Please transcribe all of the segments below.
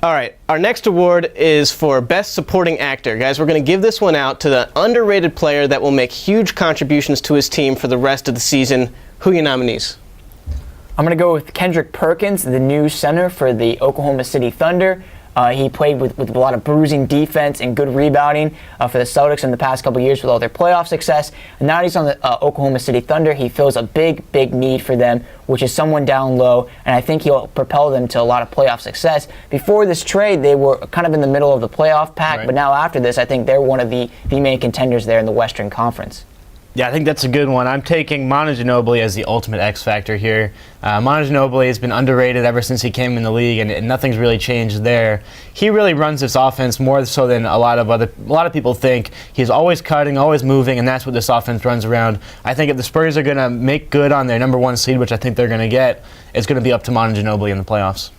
All right, our next award is for Best Supporting Actor. Guys, we're going to give this one out to the underrated player that will make huge contributions to his team for the rest of the season. Who are your nominees? I'm going to go with Kendrick Perkins, the new center for the Oklahoma City Thunder. He played with a lot of bruising defense and good rebounding for the Celtics in the past couple years with all their playoff success. And now he's on the Oklahoma City Thunder. He fills a big need for them, which is someone down low, and I think he'll propel them to a lot of playoff success. Before this trade, they were kind of in the middle of the playoff pack, but now after this, I think they're one of the main contenders there in the Western Conference. Yeah, I think that's a good one. I'm taking Manu Ginobili as the ultimate X factor here. Manu Ginobili has been underrated ever since he came in the league, and nothing's really changed there. He really runs this offense more so than a lot of people think. He's always cutting, always moving, and that's what this offense runs around. I think if the Spurs are going to make good on their number one seed, which I think they're going to get, it's going to be up to Manu Ginobili in the playoffs.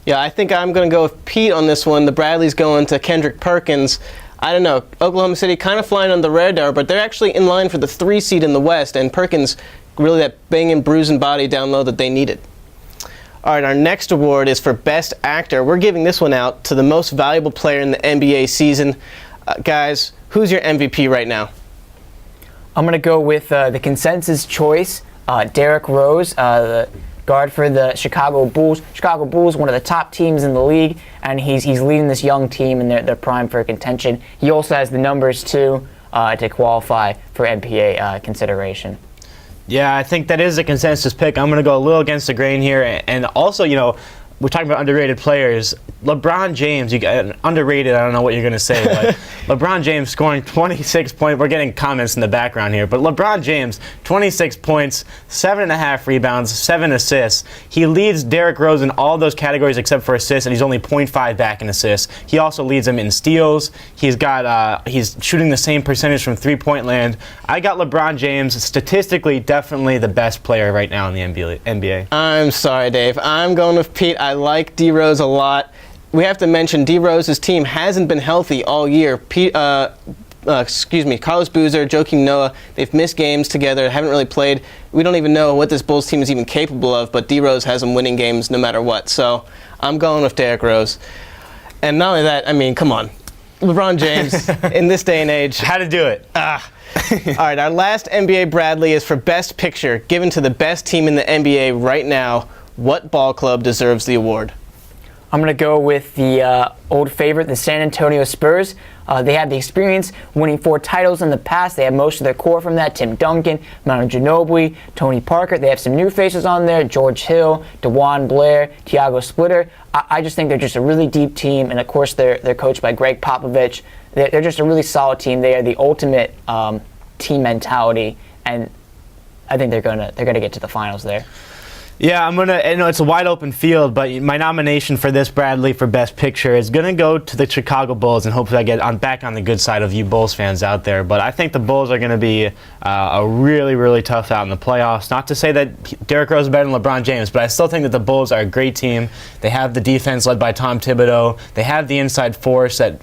Yeah, I think I'm going to go with Pete on this one. The Bradley's going to Kendrick Perkins. I don't know, Oklahoma City kind of flying on the radar, but they're actually in line for the 3 seed in the West, and Perkins really that banging, bruising body down low that they needed. All right, our next award is for Best Actor. We're giving this one out to the most valuable player in the NBA season. Guys, who's your MVP right now? I'm going to go with the consensus choice, Derrick Rose, the guard for the Chicago Bulls. Chicago Bulls, one of the top teams in the league, and he's leading this young team, and they're primed for contention. He also has the numbers, too, to qualify for NBA consideration. Yeah, I think that is a consensus pick. I'm going to go a little against the grain here. And also, we're talking about underrated players. LeBron James, underrated, I don't know what you're going to say, but LeBron James scoring 26 points. We're getting comments in the background here, but LeBron James, 26 points, 7.5 rebounds, 7 assists. He leads Derrick Rose in all those categories except for assists, and he's only 0.5 back in assists. He also leads him in steals. He's shooting the same percentage from three-point land. I got LeBron James, statistically definitely the best player right now in the NBA. I'm sorry, Dave. I'm going with Pete. I like D Rose a lot. We have to mention D Rose's team hasn't been healthy all year. Carlos Boozer, Joakim Noah, they've missed games together, haven't really played. We don't even know what this Bulls team is even capable of, but D Rose has them winning games no matter what. So I'm going with Derrick Rose. And not only that, I mean, come on. LeBron James, in this day and age. How to do it. All right, our last NBA Bradley is for Best Picture, given to the best team in the NBA right now. What ball club deserves the award? I'm going to go with the old favorite, the San Antonio Spurs. They have the experience winning 4 titles in the past. They have most of their core from that. Tim Duncan, Manu Ginobili, Tony Parker. They have some new faces on there. George Hill, DeJuan Blair, Tiago Splitter. I just think they're just a really deep team. And, of course, they're coached by Greg Popovich. They're just a really solid team. They are the ultimate team mentality. And I think they're gonna get to the finals there. Yeah, it's a wide open field, but my nomination for this, Bradley, for Best Picture is going to go to the Chicago Bulls, and hopefully I get back on the good side of you Bulls fans out there. But I think the Bulls are going to be a really, really tough out in the playoffs. Not to say that Derrick Rose is better than LeBron James, but I still think that the Bulls are a great team. They have the defense led by Tom Thibodeau. They have the inside force that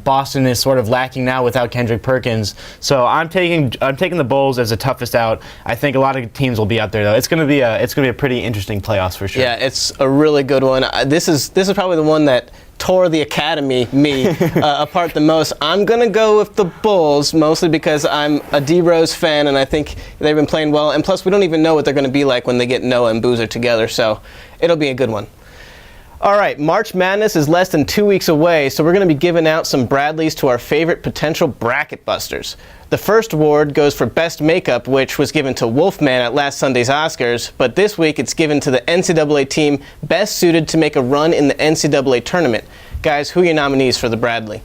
Boston is sort of lacking now without Kendrick Perkins. So I'm taking the Bulls as the toughest out. I think a lot of teams will be out there, though. It's going to be a pretty interesting playoffs for sure. Yeah, it's a really good one. This is probably the one that tore the Academy, apart the most. I'm going to go with the Bulls, mostly because I'm a D Rose fan, and I think they've been playing well. And plus, we don't even know what they're going to be like when they get Noah and Boozer together, so it'll be a good one. All right, March Madness is less than 2 weeks away, so we're going to be giving out some Bradleys to our favorite potential bracket busters. The first award goes for Best Makeup, which was given to Wolfman at last Sunday's Oscars, but this week it's given to the NCAA team best suited to make a run in the NCAA tournament. Guys, who are your nominees for the Bradley?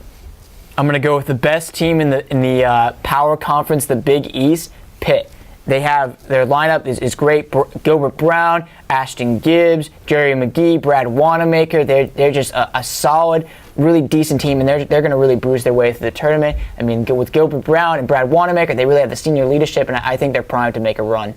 I'm going to go with the best team in the Power Conference, the Big East, Pitt. Their lineup is great. Gilbert Brown, Ashton Gibbs, Jerry McGee, Brad Wanamaker. They're just a solid, really decent team, and they're going to really bruise their way through the tournament. I mean, with Gilbert Brown and Brad Wanamaker, they really have the senior leadership, and I think they're primed to make a run.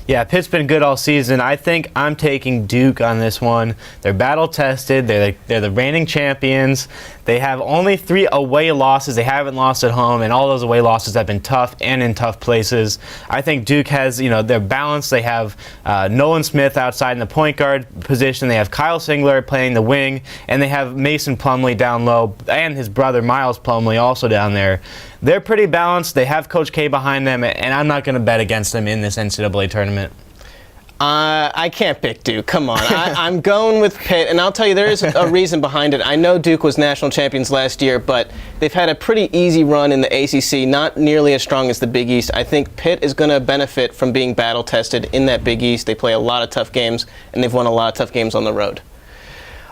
Yeah, Pitt's been good all season. I think I'm taking Duke on this one. They're battle-tested. They're the reigning champions. They have only 3 away losses. They haven't lost at home, and all those away losses have been tough and in tough places. I think Duke has, they're balanced. They have Nolan Smith outside in the point guard position. They have Kyle Singler playing the wing, and they have Mason Plumlee down low, and his brother Miles Plumlee also down there. They're pretty balanced. They have Coach K behind them, and I'm not going to bet against them in this NCAA tournament. I can't pick Duke. Come on. I'm going with Pitt, and I'll tell you, there is a reason behind it. I know Duke was national champions last year, but they've had a pretty easy run in the ACC, not nearly as strong as the Big East. I think Pitt is going to benefit from being battle-tested in that Big East. They play a lot of tough games, and they've won a lot of tough games on the road.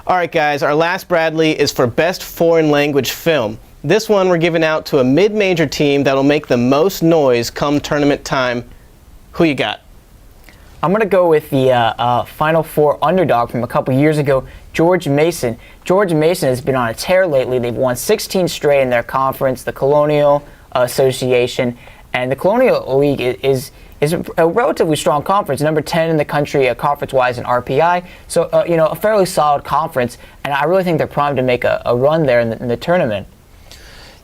All right, guys, our last Bradley is for Best Foreign Language Film. This one we're giving out to a mid-major team that will make the most noise come tournament time. Who you got? I'm going to go with the Final Four underdog from a couple years ago, George Mason. George Mason has been on a tear lately. They've won 16 straight in their conference, the Colonial Association. And the Colonial League is a relatively strong conference, number 10 in the country conference-wise in RPI. So, a fairly solid conference. And I really think they're primed to make a run there in the tournament.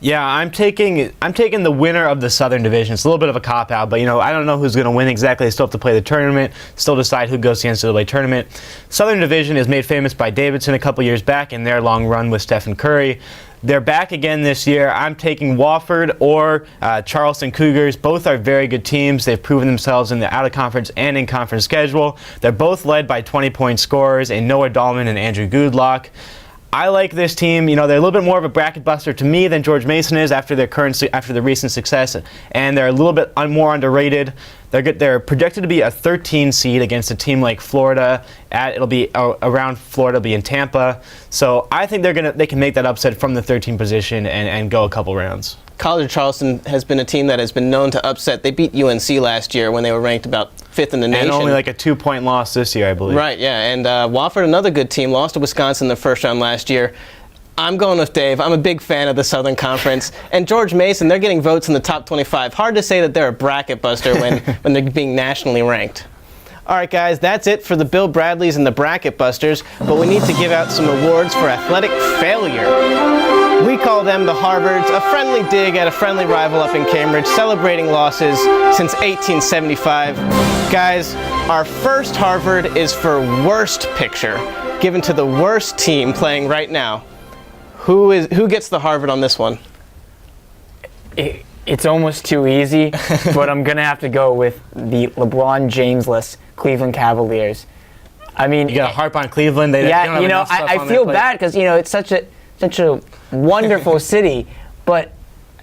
Yeah, I'm taking the winner of the Southern Division. It's a little bit of a cop-out, but I don't know who's going to win exactly. They still have to play the tournament, still decide who goes to the NCAA tournament. Southern Division is made famous by Davidson a couple years back in their long run with Stephen Curry. They're back again this year. I'm taking Wofford or Charleston Cougars. Both are very good teams. They've proven themselves in the out-of-conference and in-conference schedule. They're both led by 20-point scorers in Noah Dahlman and Andrew Goodlock. I like this team. They're a little bit more of a bracket buster to me than George Mason is after the recent success, and they're a little bit more underrated. They're projected to be a 13 seed against a team like Florida. It'll be around Florida. It'll be in Tampa. So I think they can make that upset from the 13 position and go a couple rounds. College of Charleston has been a team that has been known to upset. They beat UNC last year when they were ranked about 5th in the nation. And only like a 2-point loss this year, I believe. Right, yeah. And Wofford, another good team, lost to Wisconsin in the first round last year. I'm going with Dave. I'm a big fan of the Southern Conference. And George Mason, they're getting votes in the top 25. Hard to say that they're a bracket buster when they're being nationally ranked. All right, guys, that's it for the Bill Bradleys and the Bracket Busters, but we need to give out some awards for athletic failure. We call them the Havards, a friendly dig at a friendly rival up in Cambridge, celebrating losses since 1875. Guys, our first Harvard is for worst picture, given to the worst team playing right now. Who gets the Harvard on this one? It's almost too easy, but I'm going to have to go with the LeBron James-less Cleveland Cavaliers. I mean, you got to harp on Cleveland. I feel bad because it's such a wonderful city, but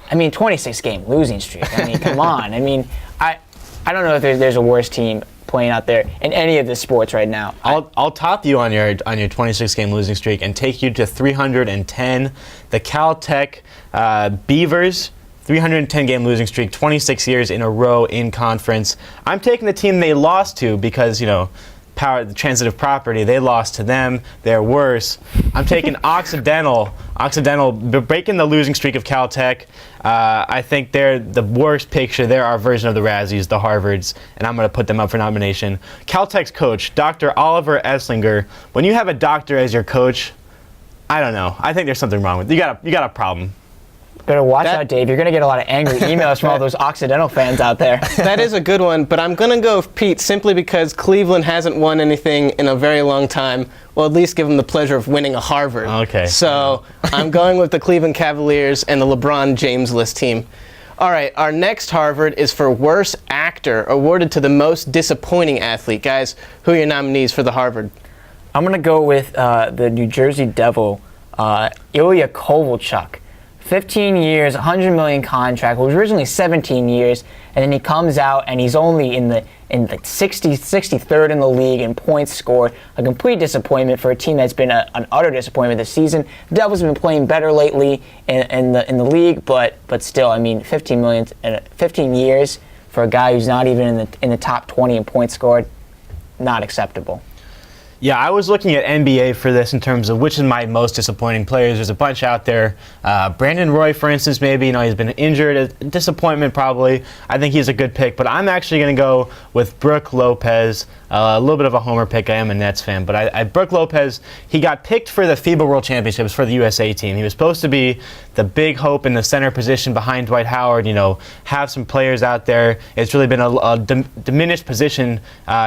26-game losing streak. I mean, come on. I don't know if there's a worse team playing out there in any of the sports right now. I'll top you on your 26-game losing streak and take you to 310. The Caltech Beavers. 310-game losing streak, 26 years in a row in conference. I'm taking the team they lost to because, the transitive property, they lost to them. They're worse. I'm taking Occidental breaking the losing streak of Caltech. I think they're the worst picture. They're our version of the Razzies, the Harvards, and I'm going to put them up for nomination. Caltech's coach, Dr. Oliver Esslinger. When you have a doctor as your coach, I don't know. I think there's something wrong with it. You got a problem. Better watch out, Dave. You're going to get a lot of angry emails from all those Occidental fans out there. That is a good one, but I'm going to go with Pete simply because Cleveland hasn't won anything in a very long time. Well, at least give them the pleasure of winning a Harvard. Okay. So I'm going with the Cleveland Cavaliers and the LeBron James-less team. All right, our next Harvard is for Worst Actor, awarded to the most disappointing athlete. Guys, who are your nominees for the Harvard? I'm going to go with the New Jersey Devil, Ilya Kovalchuk. 15 years, $100 million contract. It was originally 17 years, and then he comes out and he's only in the 63rd in the league in points scored. A complete disappointment for a team that's been an utter disappointment this season. The Devils have been playing better lately in the league, but still, 15 years for a guy who's not even in the top 20 in points scored, not acceptable. Yeah, I was looking at NBA for this in terms of which is my most disappointing players. There's a bunch out there. Brandon Roy, for instance, maybe, he's been injured. A disappointment, probably. I think he's a good pick, but I'm actually going to go with Brook Lopez. A little bit of a homer pick. I am a Nets fan, but Brook Lopez, he got picked for the FIBA World Championships for the USA team. He was supposed to be the big hope in the center position behind Dwight Howard, have some players out there. It's really been a diminished position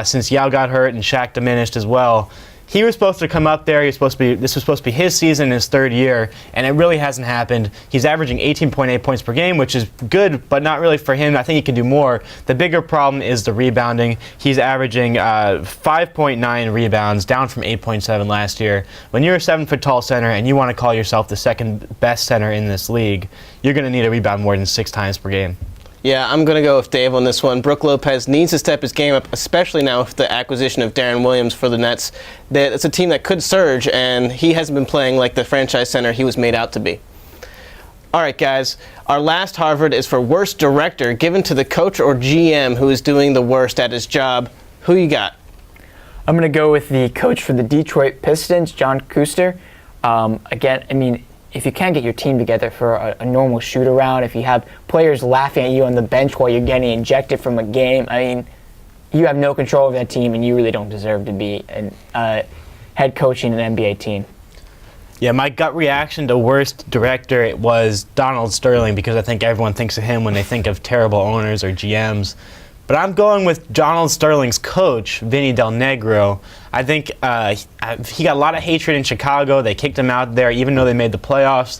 since Yao got hurt and Shaq diminished as well. He was supposed to come up there. This was supposed to be his season, his third year, and it really hasn't happened. He's averaging 18.8 points per game, which is good, but not really for him. I think he can do more. The bigger problem is the rebounding. He's averaging 5.9 rebounds, down from 8.7 last year. When you're a 7-foot-tall center and you want to call yourself the second best center in this league, you're going to need to rebound more than 6 times per game. Yeah, I'm going to go with Dave on this one. Brook Lopez needs to step his game up, especially now with the acquisition of Darren Williams for the Nets. It's a team that could surge, and he hasn't been playing like the franchise center he was made out to be. All right, guys. Our last Harvard is for worst director, given to the coach or GM who is doing the worst at his job. Who you got? I'm going to go with the coach for the Detroit Pistons, John Kuster. Again, if you can't get your team together for a normal shoot-around, if you have players laughing at you on the bench while you're getting ejected from a game, you have no control of that team, and you really don't deserve to be head coaching an NBA team. Yeah, my gut reaction to worst director was Donald Sterling, because I think everyone thinks of him when they think of terrible owners or GMs. But I'm going with Donald Sterling's coach, Vinny Del Negro. I think he got a lot of hatred in Chicago. They kicked him out there, even though they made the playoffs.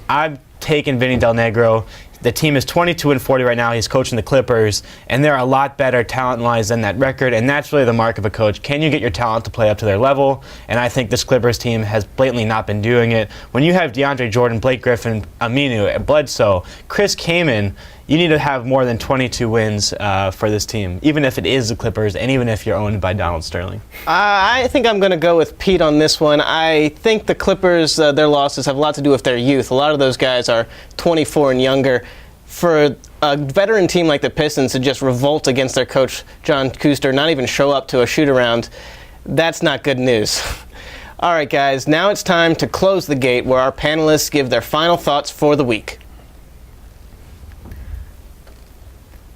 I've taken Vinny Del Negro. The team is 22-40 right now. He's coaching the Clippers, and they're a lot better talent-wise than that record, and that's really the mark of a coach. Can you get your talent to play up to their level? And I think this Clippers team has blatantly not been doing it. When you have DeAndre Jordan, Blake Griffin, Aminu, Bledsoe, Chris Kaman, you need to have more than 22 wins for this team, even if it is the Clippers and even if you're owned by Donald Sterling. I think I'm going to go with Pete on this one. I think the Clippers, their losses have a lot to do with their youth. A lot of those guys are 24 and younger. For a veteran team like the Pistons to just revolt against their coach, John Kuster, not even show up to a shoot-around, that's not good news. All right, guys, now it's time to close the gate where our panelists give their final thoughts for the week.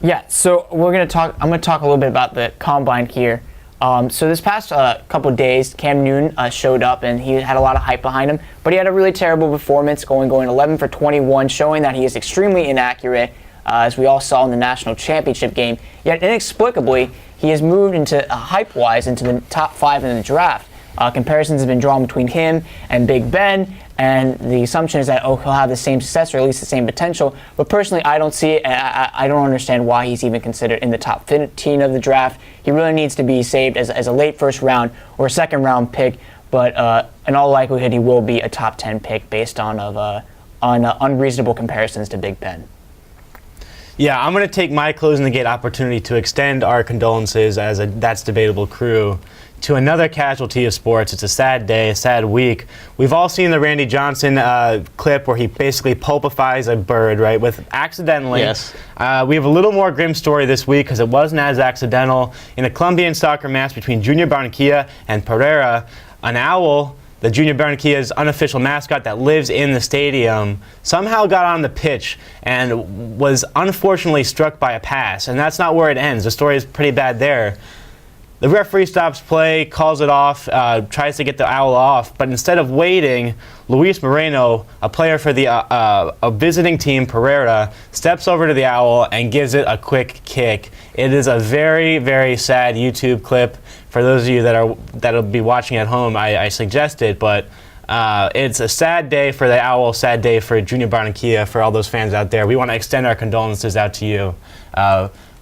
Yeah, so I'm going to talk a little bit about the combine here. So this past couple of days, Cam Newton showed up, and he had a lot of hype behind him, but he had a really terrible performance, going 11 for 21, showing that he is extremely inaccurate, as we all saw in the national championship game. Yet inexplicably, he has moved into hype-wise into the top 5 in the draft. Comparisons have been drawn between him and Big Ben, and the assumption is that he'll have the same success or at least the same potential. But personally, I don't see it. I don't understand why he's even considered in the top 15 of the draft. He really needs to be saved as a late first round or a second round pick. But in all likelihood, he will be a top 10 pick based on unreasonable comparisons to Big Ben. Yeah, I'm going to take my closing the gate opportunity to extend our condolences as a That's Debatable crew to another casualty of sports. It's a sad day, a sad week. We've all seen the Randy Johnson clip where he basically pulpifies a bird, right, with accidentally. Yes. We have a little more grim story this week because it wasn't as accidental. In a Colombian soccer match between Junior Barranquilla and Pereira, an owl, the Junior Barranquilla's unofficial mascot that lives in the stadium, somehow got on the pitch and was unfortunately struck by a pass. And that's not where it ends. The story is pretty bad there. The referee stops play, calls it off, tries to get the owl off, but instead of waiting, Luis Moreno, a player for the a visiting team, Pereira, steps over to the owl and gives it a quick kick. It is a very, very sad YouTube clip. For those of you that'll be watching at home, I suggest it, but it's a sad day for the owl, sad day for Junior Barranquilla, for all those fans out there. We want to extend our condolences out to you.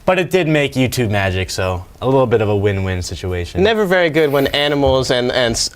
But it did make YouTube magic, so a little bit of a win-win situation. Never very good when animals and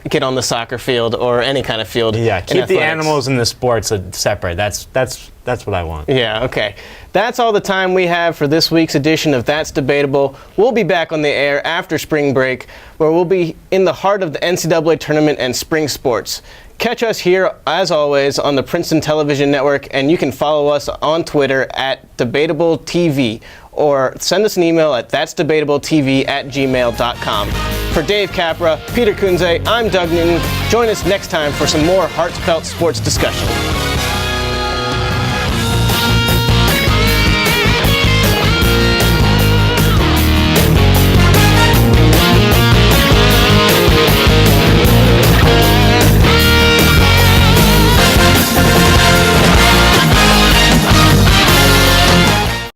get on the soccer field or any kind of field. Yeah, keep the animals and the sports separate. That's what I want. Yeah, okay. That's all the time we have for this week's edition of That's Debatable. We'll be back on the air after spring break, where we'll be in the heart of the NCAA tournament and spring sports. Catch us here, as always, on the Princeton Television Network, and you can follow us on Twitter at DebatableTV, or send us an email at that'sdebatabletv@gmail.com. For Dave Capra, Peter Kunze, I'm Doug Newton. Join us next time for some more heartfelt sports discussion.